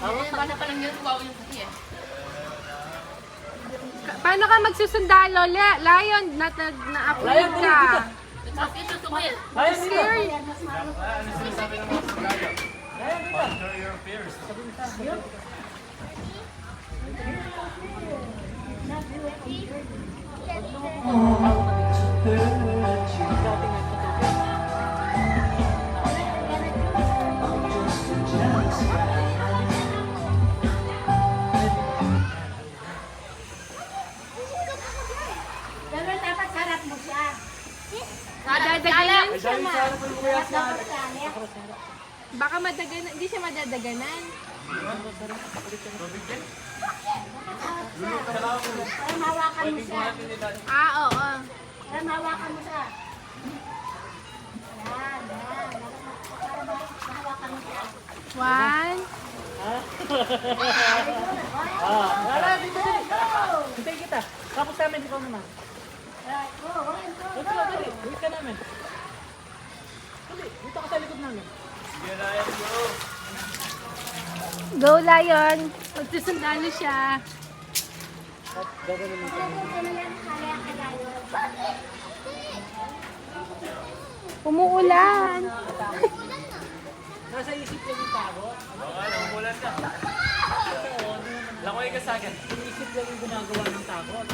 Bata pa lang yun, wow yung kasi eh. Paano ka magsusundalo? Lion, na-approve ka. Tapos ito sumaya. Scary. Conquer your fears. Pero dapat sarap mo siya. Madadaganan siya ma. Dapat sarap. Baka madaganan, hindi siya madadaganan. Para mahawakan mo siya. Oo. Para mahawakan mo siya. Yan, yan. Para mahawakan mo siya. One. Wala, dito. Hintay kita. Tapos namin, ikaw naman. Right, go, one, go, Dito, dali. Wait ka namin. Dali, dito ka sa likod namin. Sige, Ryan, go. Go, Lion. Magsusundalo siya. Gagawin mo. Umuulan. Nasa isip lang yung tao. Oo nga, namulan ka. Langoy ka sa akin. Inisip lang yung ginagawa ng takot.